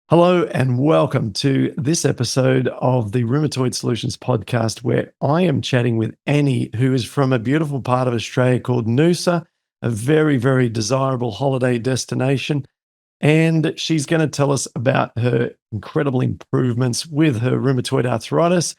Hello and welcome to this episode of the Rheumatoid Solutions podcast, where I am chatting with Annie, who is from a beautiful part of Australia called Noosa, a very, very desirable holiday destination. And she's going to tell us about her incredible improvements with her rheumatoid arthritis.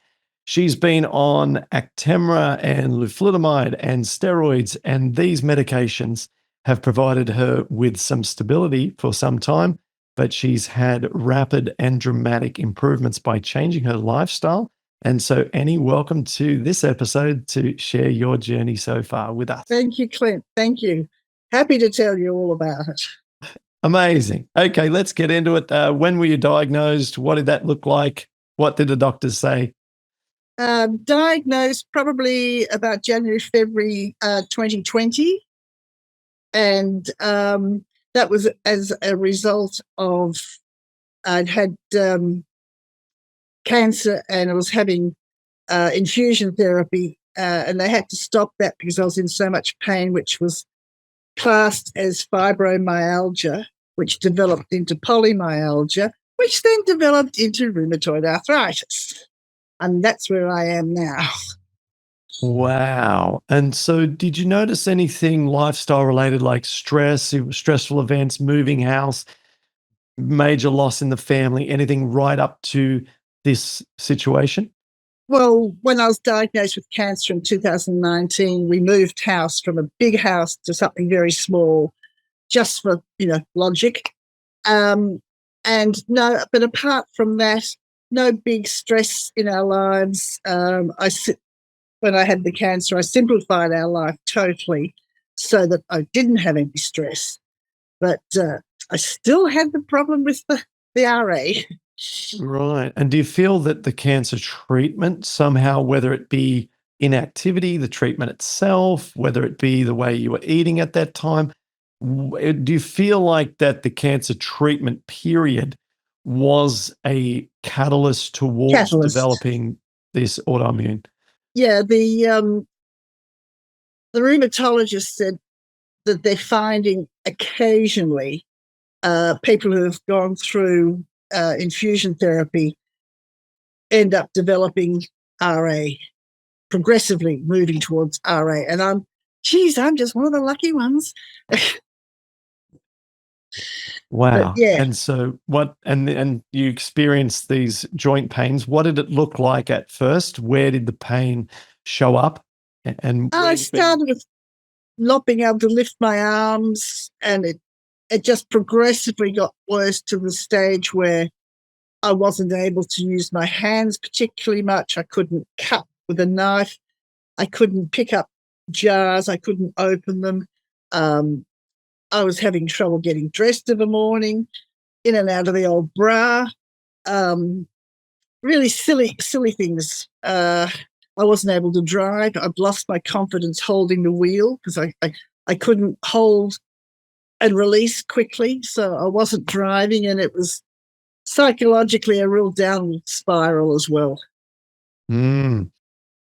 She's been on Actemra and luflutamide and steroids, and these medications have provided her with some stability for some time, but she's had rapid and dramatic improvements by changing her lifestyle. And so, Annie, welcome to this episode to share your journey so far with us. Thank you, Clint. Thank you. Happy to tell you all about it. Amazing. Okay, let's get into it. When were you diagnosed? What did that look like? What did the doctors say? Diagnosed probably about January, February 2020. And that was as a result of I'd had cancer and I was having infusion therapy, and they had to stop that because I was in so much pain, which was classed as fibromyalgia, which developed into polymyalgia, which then developed into rheumatoid arthritis. And that's where I am now. Wow. And so, did you notice anything lifestyle related, like stressful events, moving house, major loss in the family, anything right up to this situation? Well, when I was diagnosed with cancer in 2019, we moved house from a big house to something very small, just for, logic. And no, but apart from that, no big stress in our lives. When I had the cancer, I simplified our life totally so that I didn't have any stress. But I still had the problem with the RA. Right. And do you feel that the cancer treatment somehow, whether it be inactivity, the treatment itself, whether it be the way you were eating at that time, do you feel like that the cancer treatment period was a catalyst towards developing this autoimmune? Yeah, the rheumatologist said that they're finding occasionally people who have gone through infusion therapy end up developing RA, progressively moving towards RA. And I'm just one of the lucky ones. Wow. Yeah. And so and you experienced these joint pains. What did it look like at first? Where did the pain show up? And I started with not being able to lift my arms, and it just progressively got worse to the stage where I wasn't able to use my hands particularly much. I couldn't cut with a knife. I couldn't pick up jars. I couldn't open them. I was having trouble getting dressed in the morning, in and out of the old bra. Really silly things. I wasn't able to drive. I'd lost my confidence holding the wheel because I couldn't hold and release quickly. So I wasn't driving, and it was psychologically a real downward spiral as well.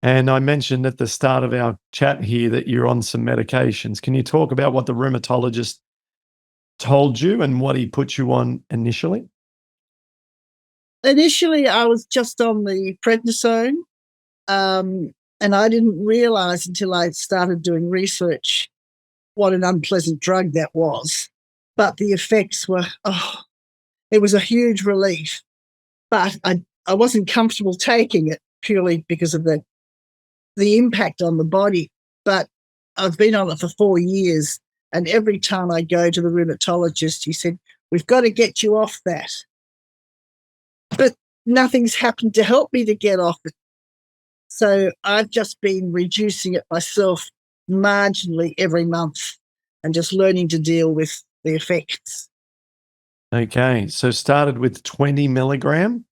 And I mentioned at the start of our chat here that you're on some medications. Can you talk about what the rheumatologist told you and what he put you on initially? Initially, I was just on the prednisone, and I didn't realize until I started doing research what an unpleasant drug that was. But the effects were, it was a huge relief. But I wasn't comfortable taking it purely because of the impact on the body. But I've been on it for 4 years, and every time I go to the rheumatologist, he said, "We've got to get you off that." But nothing's happened to help me to get off it. So I've just been reducing it myself marginally every month and just learning to deal with the effects. Okay. So started with 20 milligram?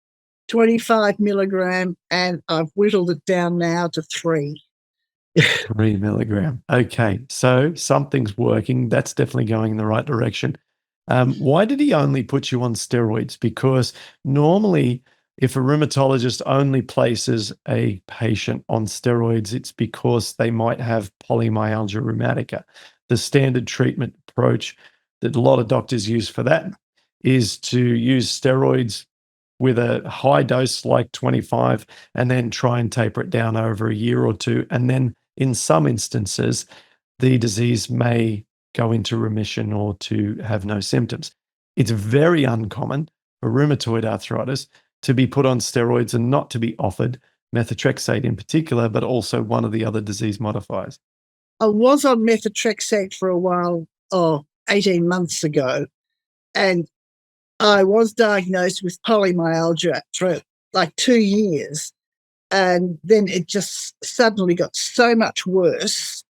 25 milligram, and I've whittled it down now to 3. 3 milligram. Okay. So something's working. That's definitely going in the right direction. Why did he only put you on steroids? Because normally, if a rheumatologist only places a patient on steroids, it's because they might have polymyalgia rheumatica. The standard treatment approach that a lot of doctors use for that is to use steroids with a high dose like 25 and then try and taper it down over a year or two. And then in some instances, the disease may go into remission or to have no symptoms. It's very uncommon for rheumatoid arthritis to be put on steroids and not to be offered methotrexate in particular, but also one of the other disease modifiers. I was on methotrexate for a while, 18 months ago, and I was diagnosed with polymyalgia for like 2 years. And then it just suddenly got so much worse.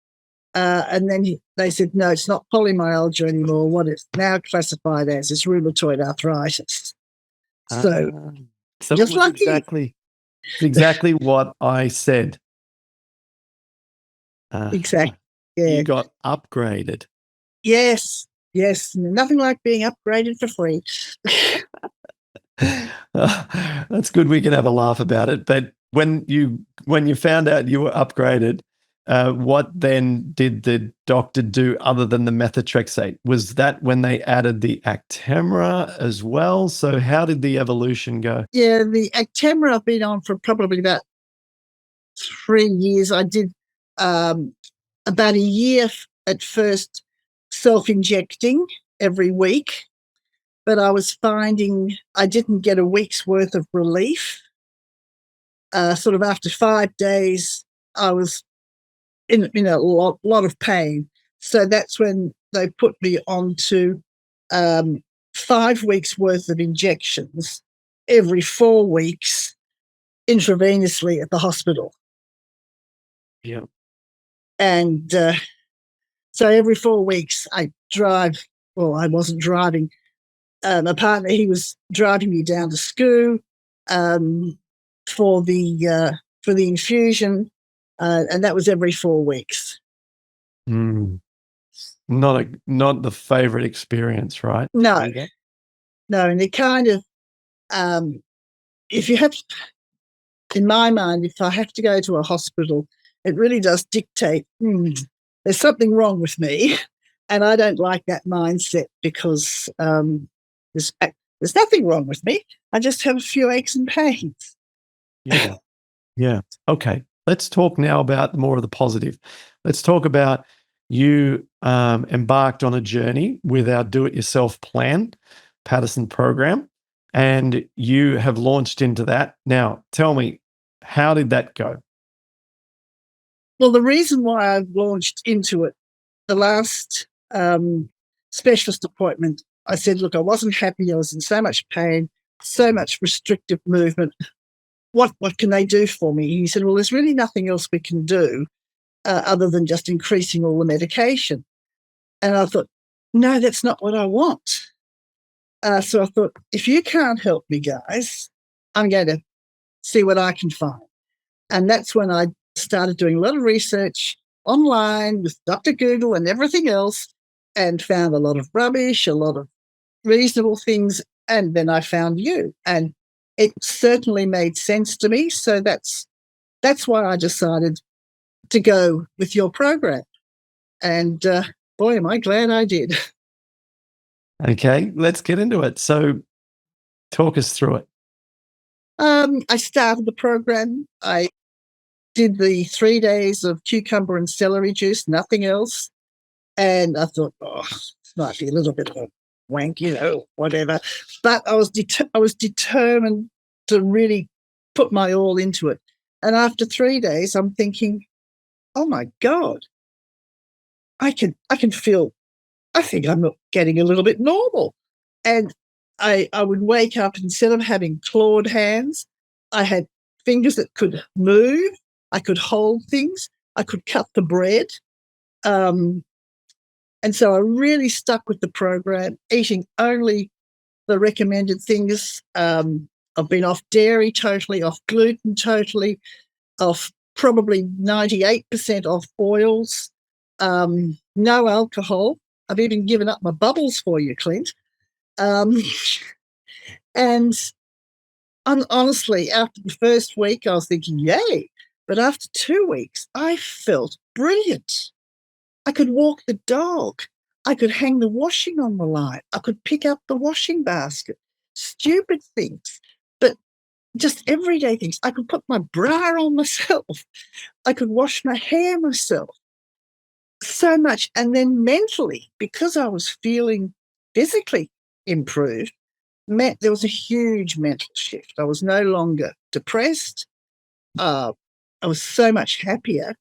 And then they said, no, it's not polymyalgia anymore. What it's now classified as is rheumatoid arthritis. So just it was lucky. exactly what I said. Exactly. Yeah. You got upgraded. Yes. Nothing like being upgraded for free. That's good. We can have a laugh about it. But when you found out you were upgraded, what then did the doctor do other than the methotrexate? Was that when they added the Actemra as well? So how did the evolution go? Yeah, the Actemra I've been on for probably about 3 years. I did about a year at first self-injecting every week, but I was finding I didn't get a week's worth of relief. Sort of after 5 days, I was in a lot of pain. So that's when they put me onto 5 weeks worth of injections every 4 weeks intravenously at the hospital. Yeah. And so every 4 weeks I drive. Well, I wasn't driving. My partner, he was driving me down to school for the infusion, and that was every 4 weeks. Not the favorite experience, right? No, and it kind of, if you have, in my mind, if I have to go to a hospital, it really does dictate, there's something wrong with me. And I don't like that mindset because there's nothing wrong with me. I just have a few aches and pains. Yeah. Okay. Let's talk now about more of the positive. Let's talk about you embarked on a journey with our do-it-yourself plan, Paddison program, and you have launched into that. Now, tell me, how did that go? Well, the reason why I've launched into it, the last specialist appointment, I said, look, I wasn't happy. I was in so much pain, so much restrictive movement. What can they do for me? He said, well, there's really nothing else we can do other than just increasing all the medication. And I thought, no, that's not what I want. So I thought, if you can't help me, guys, I'm going to see what I can find. And that's when I started doing a lot of research online with Dr. Google and everything else, and found a lot of rubbish, a lot of reasonable things. And then I found you. And it certainly made sense to me. So that's why I decided to go with your program. And boy, am I glad I did. Okay, let's get into it. So talk us through it. I started the program. I did the 3 days of cucumber and celery juice, nothing else. And I thought, this might be a little bit of a wank, whatever. But I was determined to really put my all into it. And after 3 days, I'm thinking, oh my God, I can feel, I think I'm getting a little bit normal. And I would wake up, instead of having clawed hands, I had fingers that could move. I could hold things. I could cut the bread. And so I really stuck with the program, eating only the recommended things. I've been off dairy totally, off gluten totally, off probably 98% off oils, no alcohol. I've even given up my bubbles for you, Clint. And honestly, after the first week, I was thinking, yay. But after 2 weeks, I felt brilliant. I could walk the dog. I could hang the washing on the line. I could pick up the washing basket. Stupid things, but just everyday things. I could put my bra on myself. I could wash my hair myself. So much. And then mentally, because I was feeling physically improved, there was a huge mental shift. I was no longer depressed. I was so much happier.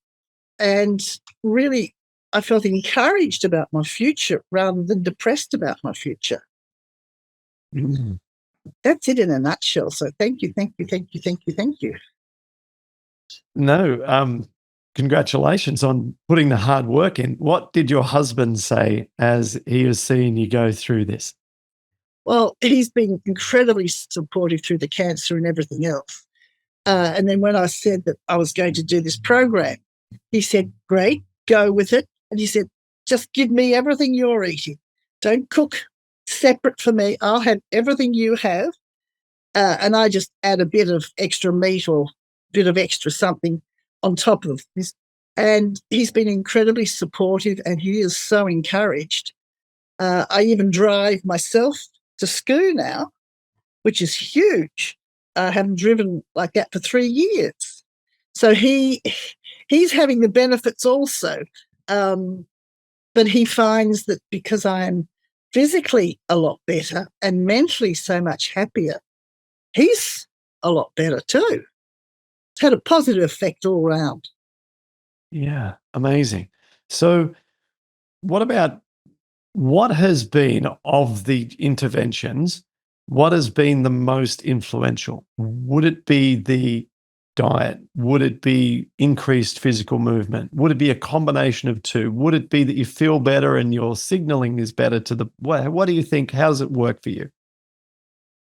And really, I felt encouraged about my future rather than depressed about my future. Mm. That's it in a nutshell. So thank you, thank you, thank you, thank you, thank you. No, congratulations on putting the hard work in. What did your husband say as he was seeing you go through this? Well, he's been incredibly supportive through the cancer and everything else. And then when I said that I was going to do this program, he said, great, go with it. And he said, just give me everything you're eating. Don't cook separate for me. I'll have everything you have. And I just add a bit of extra meat or a bit of extra something on top of this. And he's been incredibly supportive and he is so encouraged. I even drive myself to school now, which is huge. I haven't driven like that for 3 years. So he's having the benefits also. But he finds that because I'm physically a lot better and mentally so much happier, he's a lot better too. It's had a positive effect all around. Yeah, amazing. So, what has been of the interventions? What has been the most influential? Would it be the diet? Would it be increased physical movement? Would it be a combination of two? Would it be that you feel better and your signaling is better to the what do you think? How does it work for you?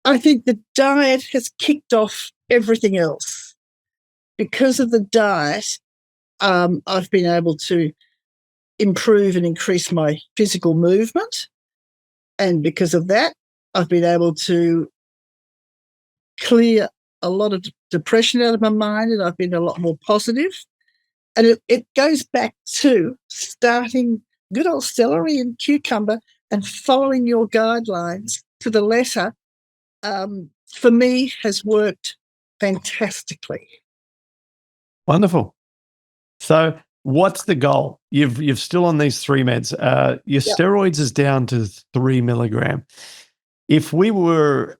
I think the diet has kicked off everything else. Because of the diet, I've been able to improve and increase my physical movement. And because of that, I've been able to clear a lot of depression out of my mind and I've been a lot more positive. And it goes back to starting good old celery and cucumber and following your guidelines to the letter, for me, has worked fantastically. Wonderful. So, what's the goal? You've still on these three meds. Your Yep. steroids is down to 3 milligram. If we were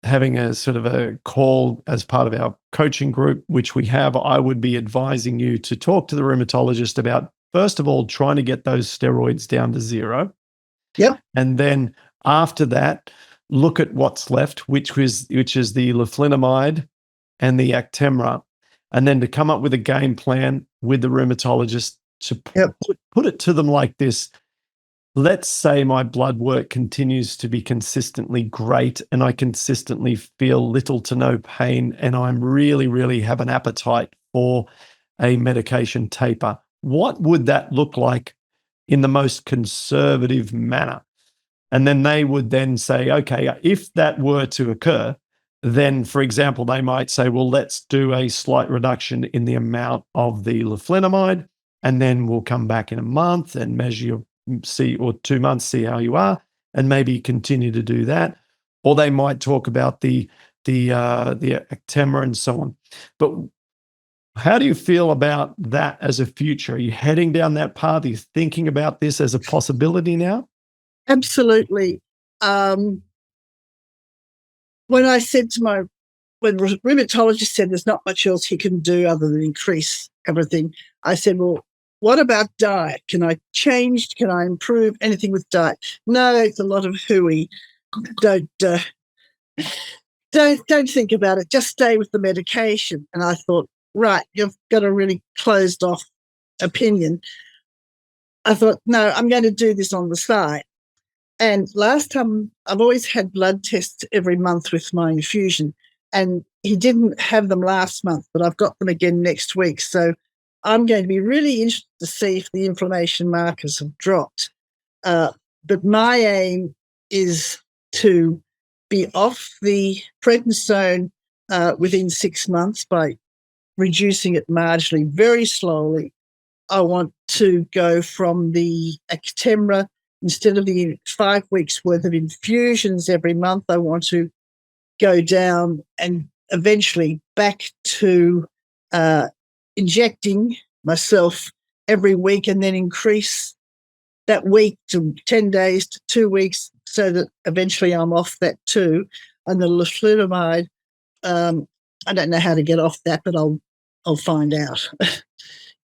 having a sort of a call as part of our coaching group, which we have, I would be advising you to talk to the rheumatologist about, first of all, trying to get those steroids down to 0. Yep. And then after that, look at what's left, which is the leflunomide and the Actemra, and then to come up with a game plan with the rheumatologist to Yep. put it to them like this. Let's say my blood work continues to be consistently great and I consistently feel little to no pain and I'm really, really have an appetite for a medication taper. What would that look like in the most conservative manner? And then they would then say, okay, if that were to occur, then, for example, they might say, well, let's do a slight reduction in the amount of the leflunomide, and then we'll come back in a month and measure your or 2 months, see how you are, and maybe continue to do that. Or they might talk about the Actemra and so on. But how do you feel about that as a future? Are you heading down that path? Are you thinking about this as a possibility now? Absolutely. When I said to when the rheumatologist said there's not much else he can do other than increase everything, I said, well, what about diet? Can I change? Can I improve anything with diet? No, it's a lot of hooey. Don't think about it. Just stay with the medication. And I thought, right, you've got a really closed off opinion. I thought, no, I'm going to do this on the side. And last time, I've always had blood tests every month with my infusion, and he didn't have them last month, but I've got them again next week. So I'm going to be really interested to see if the inflammation markers have dropped. But my aim is to be off the prednisone within 6 months by reducing it marginally, very slowly, I want to go from the Actemra, instead of the 5 weeks worth of infusions every month, I want to go down and eventually back to injecting myself every week, and then increase that week to 10 days to 2 weeks, so that eventually I'm off that too. And the leflunomide, I don't know how to get off that, but I'll find out.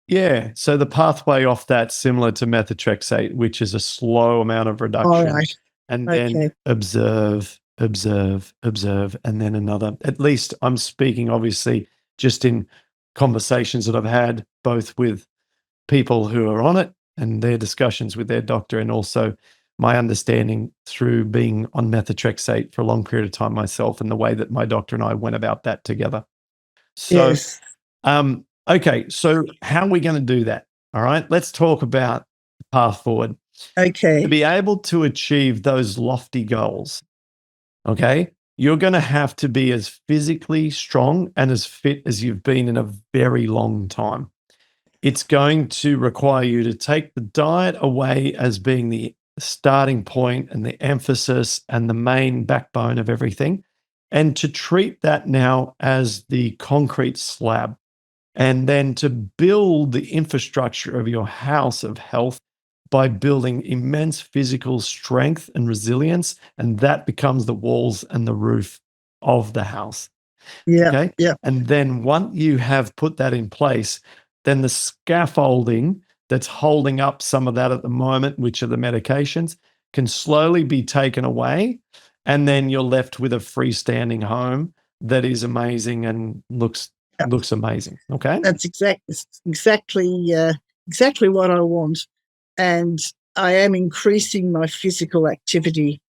Yeah. So the pathway off that's similar to methotrexate, which is a slow amount of All reduction, right. and then Okay. observe, observe, observe, and then another. At least I'm speaking, obviously, just in conversations that I've had both with people who are on it and their discussions with their doctor, and also my understanding through being on methotrexate for a long period of time myself, and the way that my doctor and I went about that together. So, Yes. okay, so how are we going to do that? All right, let's talk about the path forward. To Okay. be able to achieve those lofty goals, okay, you're going to have to be as physically strong and as fit as you've been in a very long time. It's going to require you to take the diet away as being the starting point and the emphasis and the main backbone of everything, and to treat that now as the concrete slab, and then to build the infrastructure of your house of health by building immense physical strength and resilience. And that becomes the walls and the roof of the house. Yeah. Okay. Yeah. And then once you have put that in place, then the scaffolding that's holding up some of that at the moment, which are the medications, can slowly be taken away. And then you're left with a freestanding home that is amazing and looks amazing. Okay. That's exactly what I want. And I am increasing my physical activity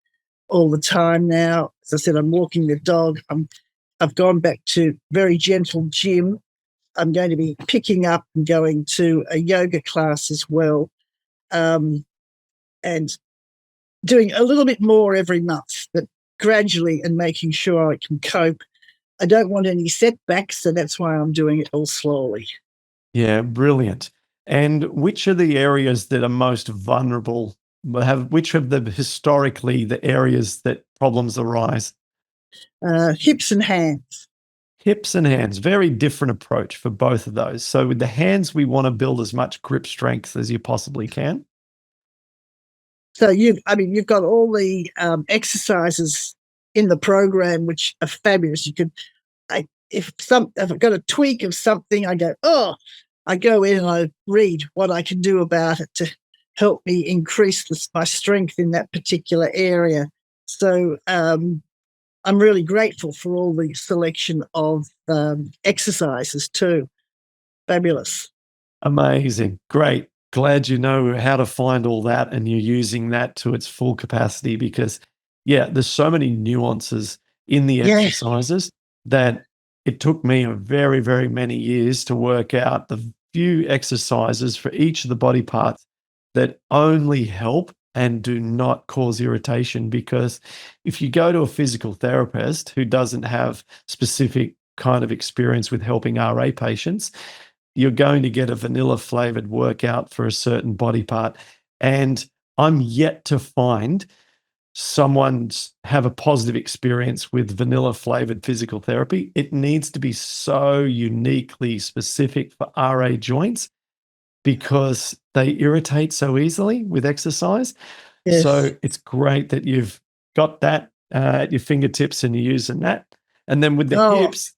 all the time now. As I said, I'm walking the dog. I've gone back to very gentle gym. I'm going to be picking up and going to a yoga class as well, and doing a little bit more every month, but gradually, and making sure I can cope. I don't want any setbacks, so that's why I'm doing it all slowly. Yeah, brilliant. And which are the areas that are most vulnerable? Which of the historically the areas that problems arise? Hips and hands. Hips and hands, very different approach for both of those. So with the hands, we want to build as much grip strength as you possibly can. So you've got all the exercises in the program, which are fabulous. If I've got a tweak of something, I go in and I read what I can do about it to help me increase my strength in that particular area. So I'm really grateful for all the selection of exercises too. Fabulous. Amazing. Great. Glad you know how to find all that and you're using that to its full capacity, because, yeah, there's so many nuances in the Yeah. exercises that it took me a very, very many years to work out the few exercises for each of the body parts that only help and do not cause irritation. Because if you go to a physical therapist who doesn't have specific kind of experience with helping RA patients, you're going to get a vanilla flavored workout for a certain body part. And I'm yet to find someone's have a positive experience with vanilla flavored physical therapy. It needs to be so uniquely specific for RA joints because they irritate so easily with exercise. Yes. So it's great that you've got that at your fingertips and you're using that. And then with the Oh, hips,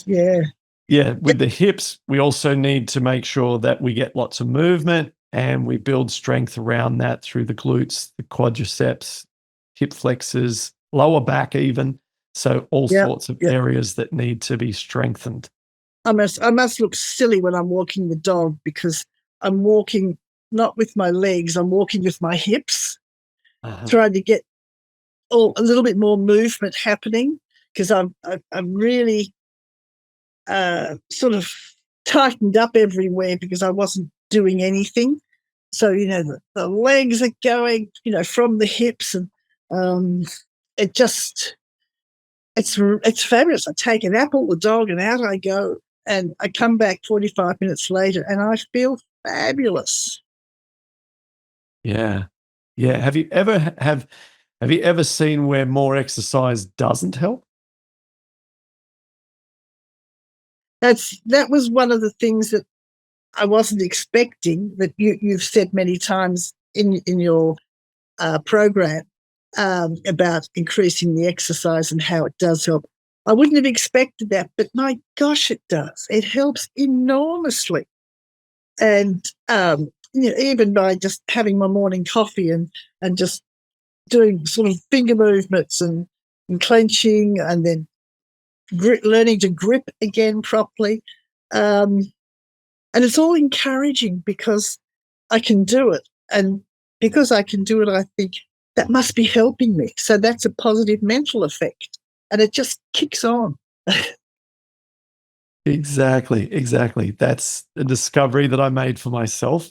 yeah. yeah, with the hips, we also need to make sure that we get lots of movement and we build strength around that through the glutes, the quadriceps, hip flexors, lower back even. So all Yeah. sorts of Yeah. areas that need to be strengthened. I must look silly when I'm walking the dog, because I'm walking not with my legs, I'm walking with my hips, Uh-huh. trying to get a little bit more movement happening, because I'm really sort of tightened up everywhere because I wasn't doing anything. So the legs are going from the hips, and um, it just it's fabulous. I take an apple, the dog, and out I go, and I come back 45 minutes later, and I feel fabulous. Yeah. Yeah. Have you ever seen where more exercise doesn't help? That was one of the things that I wasn't expecting, that you've said many times in your program, about increasing the exercise and how it does help. I wouldn't have expected that, but my gosh, it does. It helps enormously. And even by just having my morning coffee and just doing sort of finger movements and clenching, and then learning to grip again properly. And it's all encouraging because I can do it. And because I can do it, I think that must be helping me. So that's a positive mental effect. And it just kicks on. Exactly. Exactly. That's a discovery that I made for myself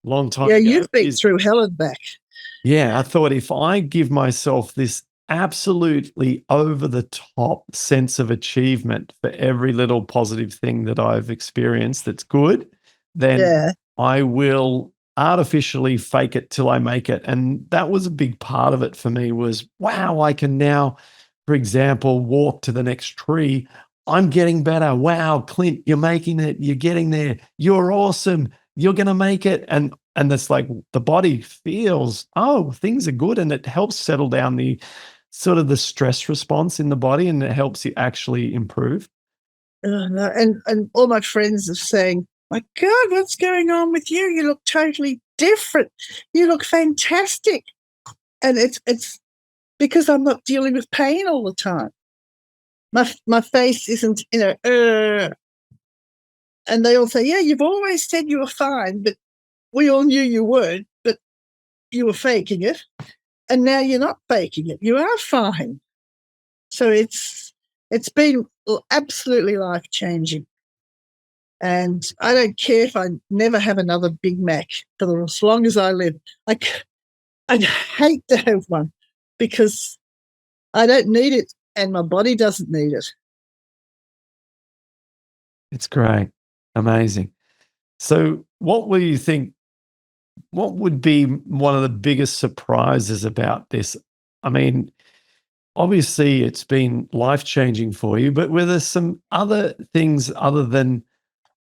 long time Yeah, ago. you've been through hell and back. Yeah, I thought if I give myself this absolutely over the top sense of achievement for every little positive thing that I've experienced that's good, then Yeah. I will artificially fake it till I make it. And that was a big part of it for me was, wow, I can now, for example, walk to the next tree. I'm getting better. Wow, Clint, you're making it. You're getting there. You're awesome. You're going to make it. And it's like the body feels, oh, things are good. And it helps settle down the sort of the stress response in the body, and it helps you actually improve. No, and all my friends are saying, my God, what's going on with you? You look totally different. You look fantastic. And it's because I'm not dealing with pain all the time. My face isn't, and they all say, yeah, you've always said you were fine, but we all knew you weren't, but you were faking it. And now you're not faking it. You are fine. So it's been absolutely life-changing. And I don't care if I never have another Big Mac for as long as I live. I'd hate to have one because I don't need it and my body doesn't need it. It's great. Amazing. So, what will you think? What would be one of the biggest surprises about this? I mean, obviously, it's been life changing for you, but were there some other things other than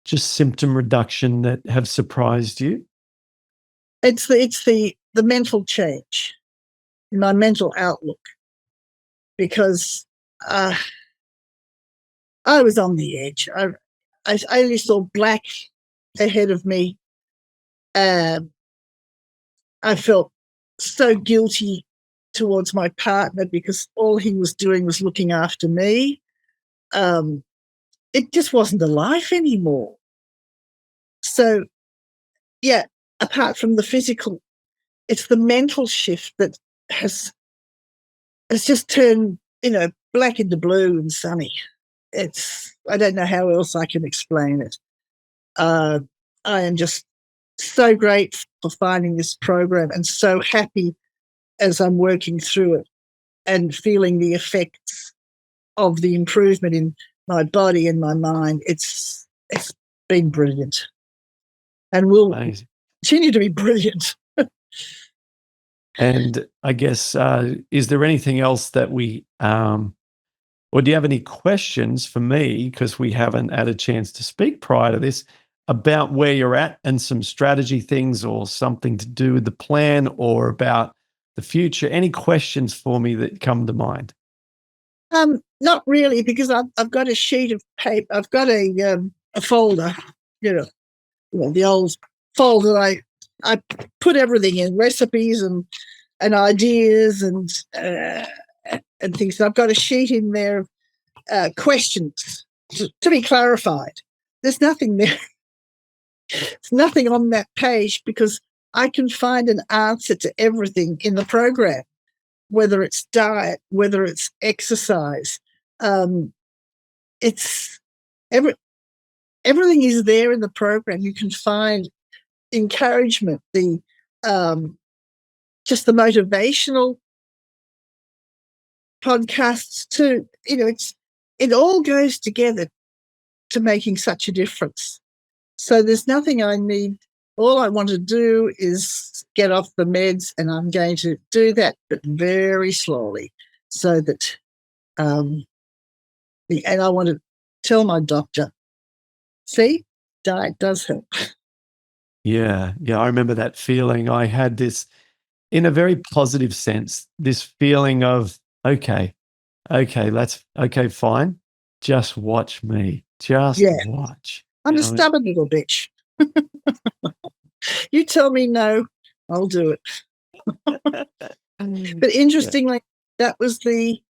just symptom reduction that have surprised you? It's the mental change, my mental outlook, because uh, I was on the edge. I only saw black ahead of me. Um, I felt so guilty towards my partner because all he was doing was looking after me. Um, it just wasn't a life anymore. So, yeah, apart from the physical, it's the mental shift that has just turned, black into blue and sunny. I don't know how else I can explain it. Uh, I am just so grateful for finding this program and so happy as I'm working through it and feeling the effects of the improvement in my body and my mind. It's been brilliant and will Amazing. continue to be brilliant. And I guess, is there anything else that or do you have any questions for me? Because we haven't had a chance to speak prior to this about where you're at and some strategy things or something to do with the plan or about the future. Any questions for me that come to mind? Not really, because I've got a sheet of paper. I've got a folder, the old folder. I put everything in, recipes and ideas and things. So I've got a sheet in there of questions to be clarified. There's nothing there. There's nothing on that page because I can find an answer to everything in the program, whether it's diet, whether it's exercise. It's every everything is there in the program. You can find encouragement, the just the motivational podcasts too. It all goes together to making such a difference. So there's nothing I need all I want to do is get off the meds, and I'm going to do that, but very slowly, so that, and I want to tell my doctor, see, diet does help. Yeah. Yeah. I remember that feeling. I had this, in a very positive sense, this feeling of, okay, okay, fine. Just watch me. Just Yeah, watch. I'm You a know, stubborn little bitch. You tell me no, I'll do it. But yeah. interestingly, that was the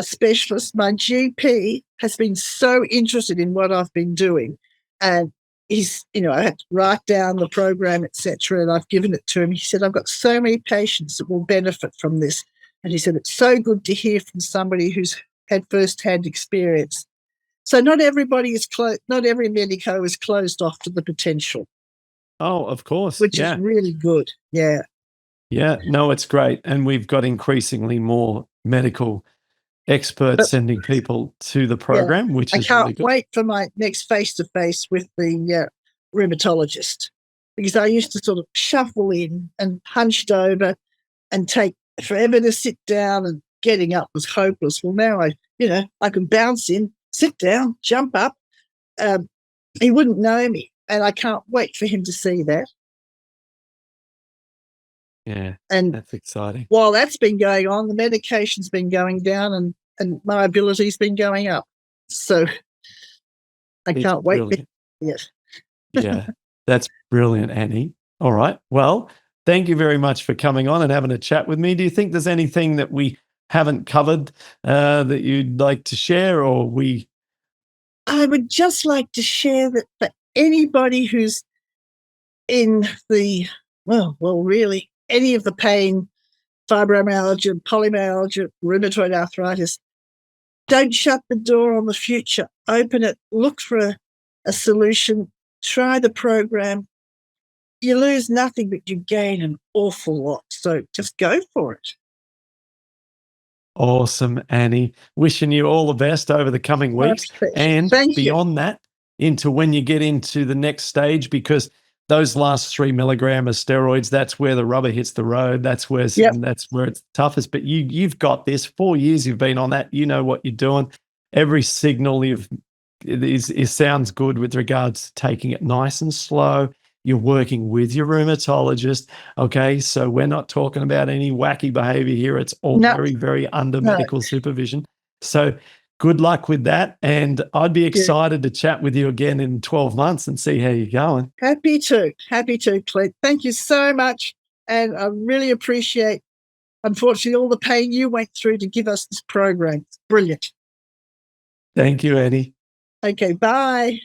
specialist. My GP has been so interested in what I've been doing, and I had to write down the program, etc., and I've given it to him. He said, "I've got so many patients that will benefit from this," and he said, "It's so good to hear from somebody who's had first-hand experience." So not everybody is closed. Not every medico is closed off to the potential, Oh, of course. which is Yeah. really good. Yeah. Yeah. No, it's great. And we've got increasingly more medical experts But sending people to the yeah, program, which I is can't really good. wait for my next face-to-face with the rheumatologist, because I used to sort of shuffle in and hunched over and take forever to sit down, and getting up was hopeless. Well, now I can bounce in, sit down, jump up. Um, he wouldn't know me, and I can't wait for him to see that. Yeah. And That's exciting. while that's been going on, the medication's been going down, and my ability's been going up. So I It's can't wait for brilliant. it. Yeah. That's brilliant, Annie. All right. Well, thank you very much for coming on and having a chat with me. Do you think there's anything that we haven't covered that you'd like to share, or we? I would just like to share that for anybody who's in the, really any of the pain, fibromyalgia, polymyalgia, rheumatoid arthritis, don't shut the door on the future. Open it, look for a solution, try the program. You lose nothing, but you gain an awful lot. So just go for it. Awesome, Annie. Wishing you all the best over the coming My weeks pleasure. and Thank you. beyond that, into when you get into the next stage, because those last 3 milligram of steroids, that's where the rubber hits the road. Yep. That's where it's toughest. But you've got this. 4 years you've been on that. You know what you're doing. Every signal it sounds good with regards to taking it nice and slow. You're working with your rheumatologist. Okay. So we're not talking about any wacky behavior here. It's all No, very, very under no. medical supervision. So good luck with that. And I'd be Yeah. excited to chat with you again in 12 months and see how you're going. Happy to. Happy to, Clint. Thank you so much. And I really appreciate, unfortunately, all the pain you went through to give us this program. It's brilliant. Thank you, Eddie. Okay, bye.